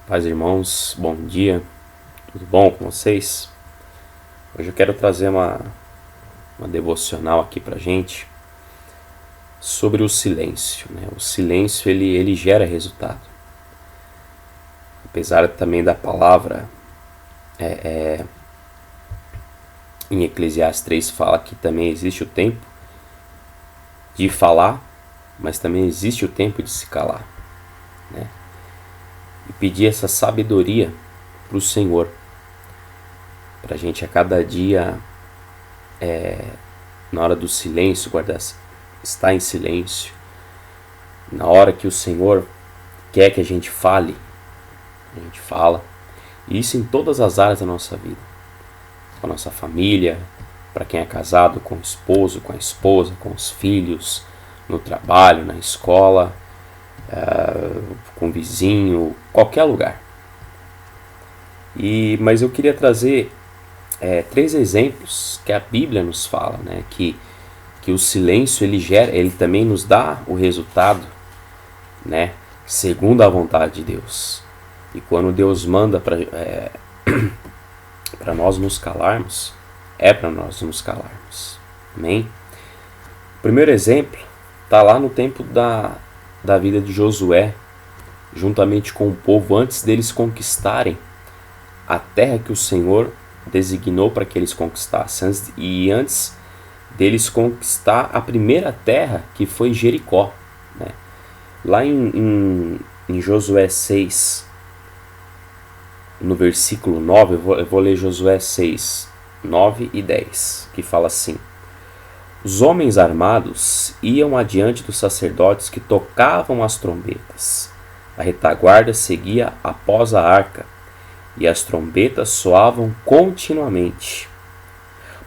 Paz, irmãos, bom dia, tudo bom com vocês? Hoje eu quero trazer uma devocional aqui pra gente sobre o silêncio, né? O silêncio ele gera resultado. Apesar também da palavra em Eclesiastes 3 fala que também existe o tempo de falar, mas também existe o tempo de se calar, né? E pedir essa sabedoria para o Senhor, para a gente a cada dia, na hora do silêncio, estar em silêncio. Na hora que o Senhor quer que a gente fale, a gente fala. E isso em todas as áreas da nossa vida. Com a nossa família, para quem é casado, com o esposo, com a esposa, com os filhos, no trabalho, na escola, com o vizinho, qualquer lugar. Mas eu queria trazer 3 exemplos que a Bíblia nos fala, né? Que o silêncio ele também nos dá o resultado, né? Segundo a vontade de Deus. E quando Deus manda para nós nos calarmos, é para nós nos calarmos. Amém? O primeiro exemplo está lá no tempo da vida de Josué, juntamente com o povo, antes deles conquistarem a terra que o Senhor designou para que eles conquistassem, e antes deles conquistar a primeira terra, que foi Jericó, né? Lá em Josué 6, no versículo 9, eu vou ler Josué 6, 9 e 10, que fala assim: Os homens armados iam adiante dos sacerdotes que tocavam as trombetas. A retaguarda seguia após a arca, e as trombetas soavam continuamente.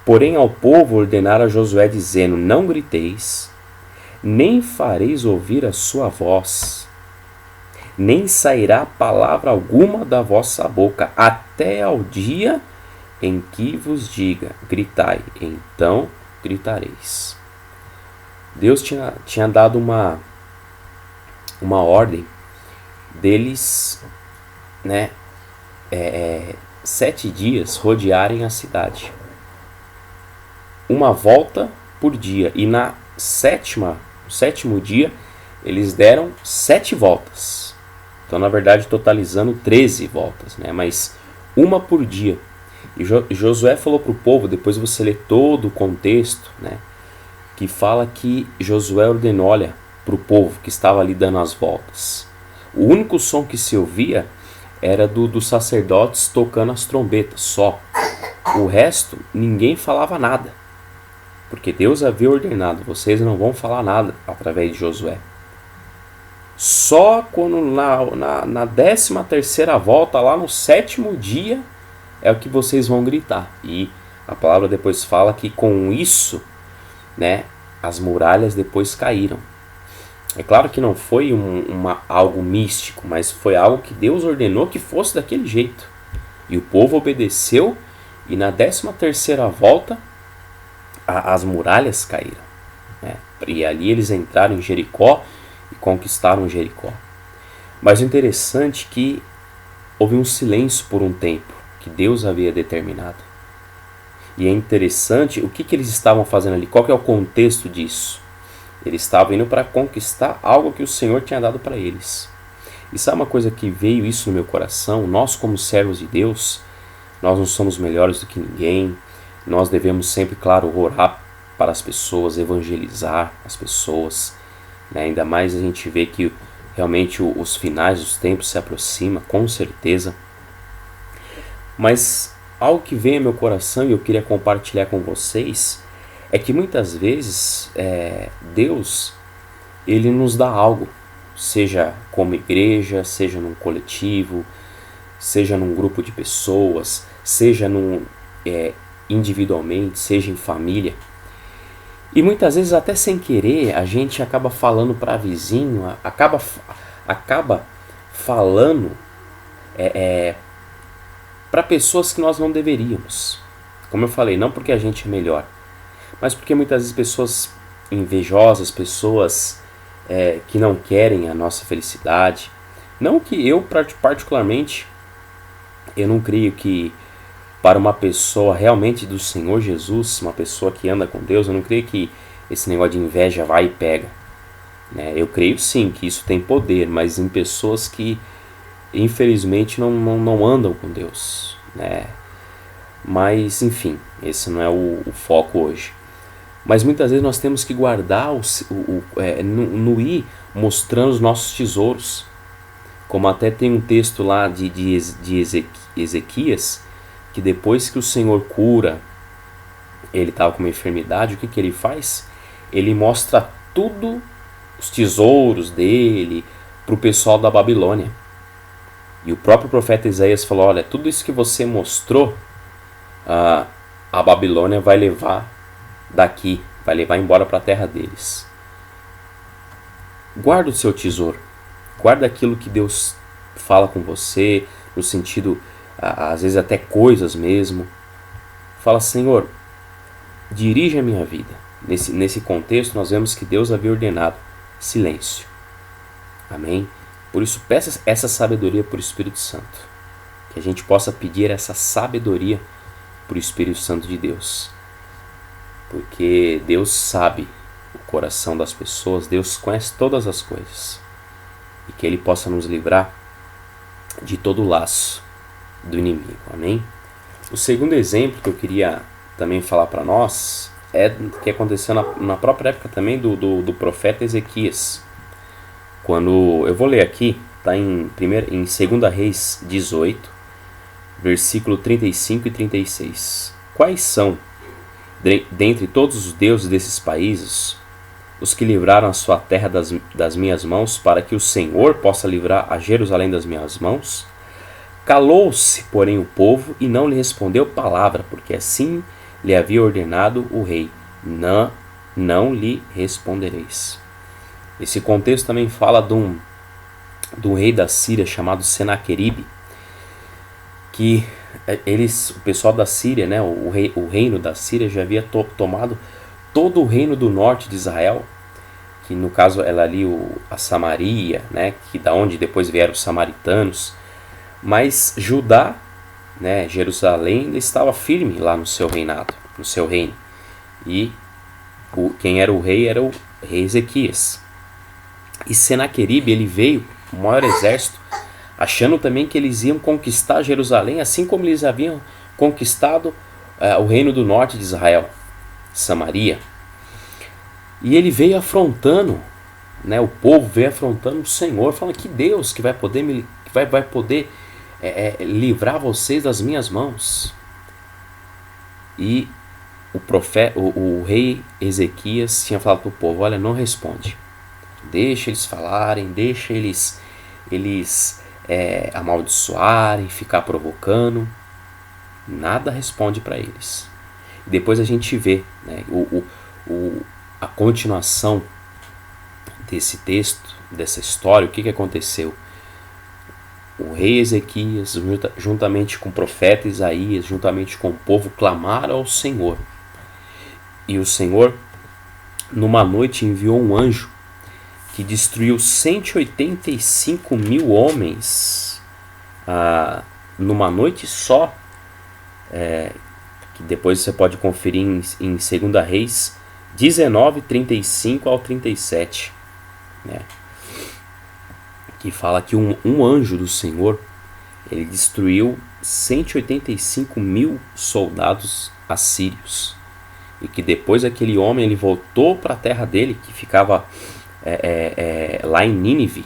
Porém ao povo ordenara Josué, dizendo: Não griteis, nem fareis ouvir a sua voz, nem sairá palavra alguma da vossa boca, até ao dia em que vos diga: gritai, então gritareis. Deus tinha dado uma ordem deles, né, 7 dias rodearem a cidade, uma volta por dia, e no sétimo dia eles deram 7 voltas. Então, na verdade, totalizando 13 voltas, né? Mas uma por dia. E Josué falou para o povo, depois você lê todo o contexto, né? Que fala que Josué ordenou, olha, para o povo que estava ali dando as voltas. O único som que se ouvia era dos sacerdotes tocando as trombetas, só. O resto, ninguém falava nada. Porque Deus havia ordenado, vocês não vão falar nada através de Josué. Só quando na 13ª volta, lá no 7º dia, é o que vocês vão gritar. E a palavra depois fala que com isso, né, as muralhas depois caíram. É claro que não foi algo místico, mas foi algo que Deus ordenou que fosse daquele jeito. E o povo obedeceu, e na 13ª volta, as muralhas caíram, né? E ali eles entraram em Jericó e conquistaram Jericó. Mas o interessante é que houve um silêncio por um tempo que Deus havia determinado. E é interessante o que eles estavam fazendo ali. Qual que é o contexto disso? Eles estavam indo para conquistar algo que o Senhor tinha dado para eles. E sabe uma coisa que veio isso no meu coração? Nós, como servos de Deus, nós não somos melhores do que ninguém. Nós devemos sempre, claro, orar para as pessoas, evangelizar as pessoas, né? Ainda mais a gente vê que realmente os finais dos tempos se aproximam, com certeza. Mas algo que veio ao meu coração e eu queria compartilhar com vocês é que muitas vezes Deus, ele nos dá algo, seja como igreja, seja num coletivo, seja num grupo de pessoas, seja individualmente, seja em família. E muitas vezes até sem querer a gente acaba falando para vizinho, acaba falando para pessoas que nós não deveríamos. Como eu falei, não porque a gente é melhor, mas porque muitas vezes pessoas invejosas, pessoas que não querem a nossa felicidade, Não que eu, particularmente, eu não creio que para uma pessoa realmente do Senhor Jesus, uma pessoa que anda com Deus, eu não creio que esse negócio de inveja vai e pega. Né? Eu creio sim que isso tem poder, mas em pessoas que infelizmente não andam com Deus. Né? Mas enfim, esse não é o foco hoje. Mas muitas vezes nós temos que guardar, no ir mostrando os nossos tesouros. Como até tem um texto lá de Ezequias, que depois que o Senhor cura, ele estava com uma enfermidade, o que ele faz? Ele mostra tudo, os tesouros dele, para o pessoal da Babilônia. E o próprio profeta Isaías falou, olha, tudo isso que você mostrou, a Babilônia vai levar daqui, vai levar embora para a terra deles. Guarda o seu tesouro, guarda aquilo que Deus fala com você, no sentido, às vezes até coisas mesmo. Fala, Senhor, dirige a minha vida. Nesse contexto nós vemos que Deus havia ordenado silêncio. Amém? Por isso peça essa sabedoria por Espírito Santo. Que a gente possa pedir essa sabedoria por Espírito Santo de Deus. Porque Deus sabe o coração das pessoas, Deus conhece todas as coisas. E que Ele possa nos livrar de todo o laço do inimigo. Amém? O segundo exemplo que eu queria também falar para nós é o que aconteceu na própria época também do profeta Ezequias. Quando eu vou ler aqui, está em 2 Reis 18, versículo 35 e 36. Quais são, dentre todos os deuses desses países, os que livraram a sua terra das minhas mãos, para que o Senhor possa livrar a Jerusalém das minhas mãos? Calou-se, porém, o povo e não lhe respondeu palavra, porque assim lhe havia ordenado o rei: não lhe respondereis. Esse contexto também fala de um rei da Síria chamado Senaqueribe, que o pessoal da Síria, né, o reino da Síria já havia tomado todo o reino do norte de Israel, que no caso era ali a Samaria, né, que da onde depois vieram os samaritanos. Mas Judá, né, Jerusalém, ainda estava firme lá no seu reinado, no seu reino. E quem era o rei Ezequias. E Senaqueribe, ele veio, o maior exército, achando também que eles iam conquistar Jerusalém, assim como eles haviam conquistado o reino do norte de Israel, Samaria. E ele veio afrontando, né, o povo veio afrontando o Senhor, falando que Deus que vai poder vai poder livrar vocês das minhas mãos. E o rei Ezequias tinha falado para o povo: olha, não responde, deixa eles falarem, deixa eles amaldiçoarem, ficar provocando, nada responde para eles. E depois a gente vê, né, a continuação desse texto, dessa história. O que aconteceu? O rei Ezequias, juntamente com o profeta Isaías, juntamente com o povo, clamaram ao Senhor. E o Senhor, numa noite, enviou um anjo que destruiu 185 mil homens numa noite só. Que depois você pode conferir em 2 Reis 19, 35 ao 37. Né? Que fala que um anjo do Senhor, ele destruiu 185 mil soldados assírios. E que depois aquele homem ele voltou para a terra dele, que ficava lá em Nínive,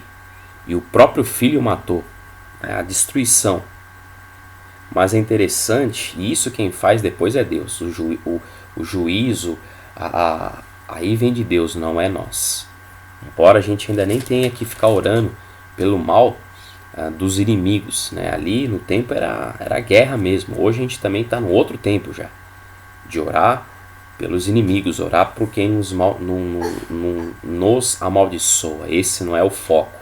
e o próprio filho matou. A destruição. Mas é interessante, e isso quem faz depois é Deus. O juízo, aí vem de Deus, não é nós. Embora a gente ainda nem tenha que ficar orando pelo mal dos inimigos, né? Ali no tempo era guerra mesmo. Hoje a gente também está no outro tempo já, de orar pelos inimigos, orar por quem nos amaldiçoa. Esse não é o foco.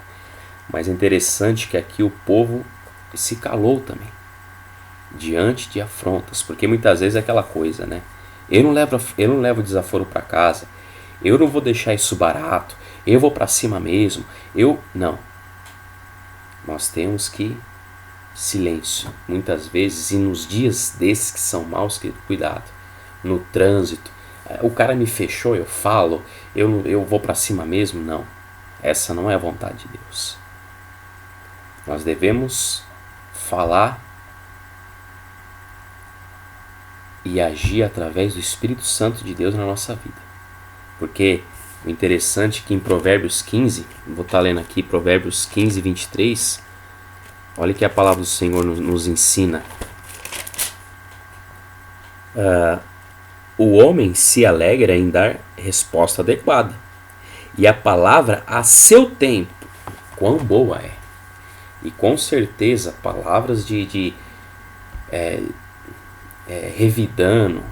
Mas é interessante que aqui o povo se calou também diante de afrontas, porque muitas vezes é aquela coisa, né? Eu não levo desaforo para casa, eu não vou deixar isso barato, eu vou para cima mesmo, não. Nós temos que silêncio, muitas vezes, e nos dias desses que são maus, cuidado, no trânsito, o cara me fechou, eu falo, eu vou para cima mesmo, não, essa não é a vontade de Deus. Nós devemos falar e agir através do Espírito Santo de Deus na nossa vida, porque o interessante é que em Provérbios 15, vou estar lendo aqui Provérbios 15, 23, olha que a palavra do Senhor nos ensina. O homem se alegra em dar resposta adequada, e a palavra a seu tempo, quão boa é. E com certeza, palavras de revidando,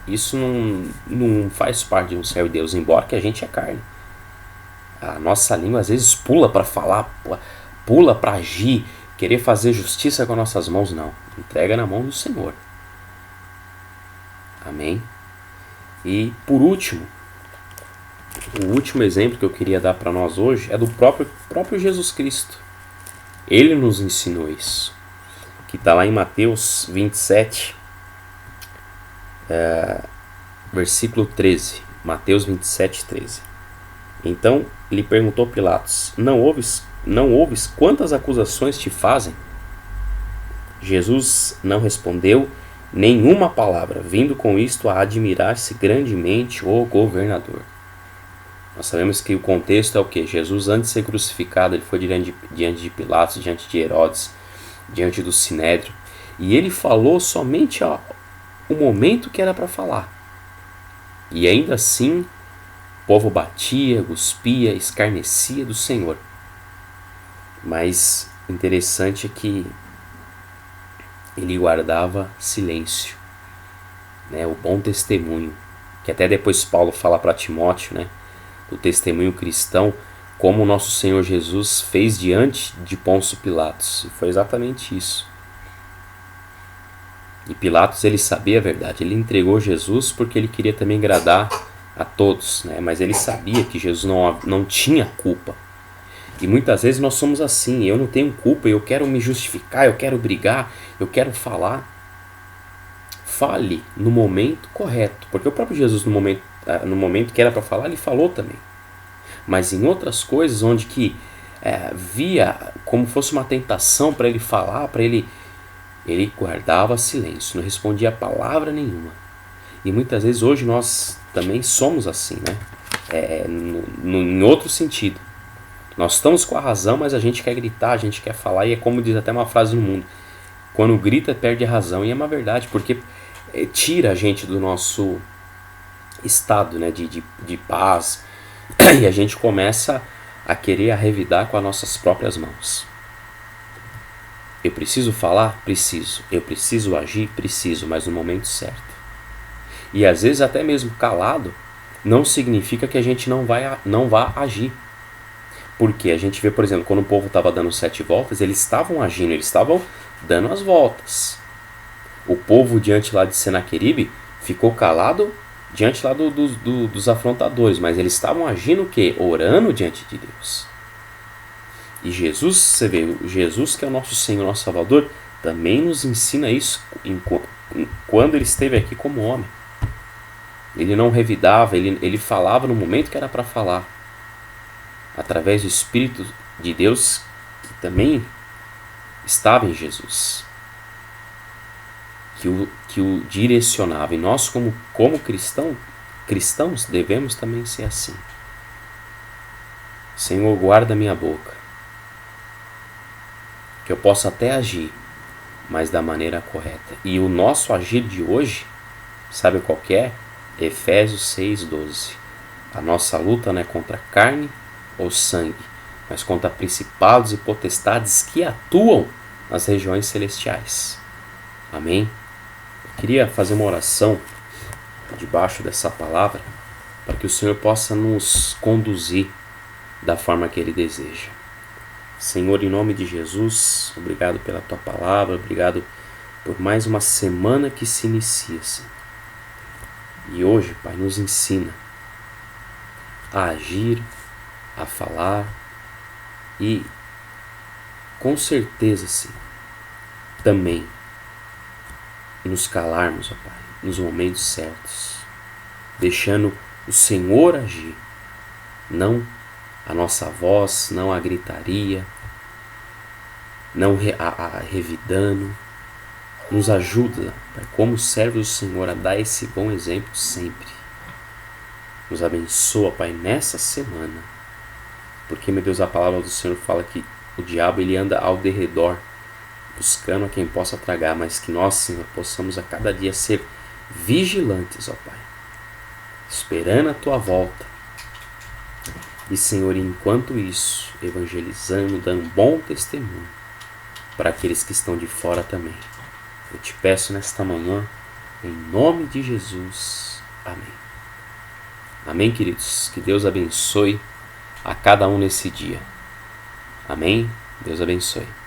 isso não faz parte de um servo de Deus, embora que a gente é carne. A nossa língua às vezes pula para falar, pula para agir, querer fazer justiça com nossas mãos, não. Entrega na mão do Senhor. Amém? E por último, o último exemplo que eu queria dar para nós hoje é do próprio Jesus Cristo. Ele nos ensinou isso, que está lá em Mateus 27, versículo 13. Mateus 27, 13. Então lhe perguntou Pilatos: não ouves quantas acusações te fazem? Jesus não respondeu nenhuma palavra, vindo com isto a admirar-se grandemente o governador. Nós sabemos que o contexto é o que? Jesus, antes de ser crucificado, ele foi diante de Pilatos, diante de Herodes, diante do Sinédrio, e ele falou somente o momento que era para falar. E ainda assim, o povo batia, cuspia, escarnecia do Senhor. Mas interessante é que ele guardava silêncio, né? O bom testemunho, que até depois Paulo fala para Timóteo, né? Do testemunho cristão, como o nosso Senhor Jesus fez diante de Pôncio Pilatos. E foi exatamente isso. E Pilatos, ele sabia a verdade, ele entregou Jesus porque ele queria também agradar a todos, né? Mas ele sabia que Jesus não tinha culpa. E muitas vezes nós somos assim: eu não tenho culpa, eu quero me justificar, eu quero brigar, eu quero falar. Fale no momento correto, porque o próprio Jesus no momento que era para falar, ele falou também. Mas em outras coisas onde que via como fosse uma tentação para ele falar, ele guardava silêncio, não respondia palavra nenhuma. E muitas vezes hoje nós também somos assim, né? Em outro sentido. Nós estamos com a razão, mas a gente quer gritar, a gente quer falar, e é como diz até uma frase no mundo: quando grita, perde a razão. E é uma verdade, porque tira a gente do nosso estado, né, de paz, e a gente começa a querer revidar com as nossas próprias mãos. Eu preciso falar? Preciso. Eu preciso agir? Preciso, mas no momento certo. E às vezes até mesmo calado não significa que a gente não vá agir. Porque a gente vê, por exemplo, quando o povo estava dando 7 voltas, eles estavam agindo, eles estavam dando as voltas. O povo diante lá de Senaqueribe ficou calado diante lá dos afrontadores, mas eles estavam agindo o quê? Orando diante de Deus. E Jesus, você vê, Jesus que é o nosso Senhor, nosso Salvador, também nos ensina isso quando ele esteve aqui como homem. Ele não revidava, ele falava no momento que era para falar, através do Espírito de Deus que também estava em Jesus, que o direcionava. E nós como cristãos devemos também ser assim. Senhor, guarda minha boca, que eu possa até agir, mas da maneira correta. E o nosso agir de hoje, sabe qual que é? Efésios 6:12. A nossa luta não é contra carne ou sangue, mas contra principados e potestades que atuam nas regiões celestiais. Amém? Eu queria fazer uma oração debaixo dessa palavra, para que o Senhor possa nos conduzir da forma que Ele deseja. Senhor, em nome de Jesus, obrigado pela Tua palavra, obrigado por mais uma semana que se inicia, Senhor. E hoje, Pai, nos ensina a agir, a falar e com certeza, sim, também nos calarmos, ó Pai, nos momentos certos, deixando o Senhor agir, não a nossa voz, não a gritaria, não a revidando. Nos ajuda, Pai, como servos do Senhor, a dar esse bom exemplo sempre. Nos abençoa, Pai, nessa semana. Porque, meu Deus, a palavra do Senhor fala que o diabo ele anda ao derredor, buscando a quem possa tragar, mas que nós, Senhor, possamos a cada dia ser vigilantes, ó Pai, esperando a Tua volta. E, Senhor, enquanto isso, evangelizando, dando bom testemunho para aqueles que estão de fora também. Eu te peço nesta manhã, em nome de Jesus. Amém. Amém, queridos. Que Deus abençoe a cada um nesse dia. Amém. Deus abençoe.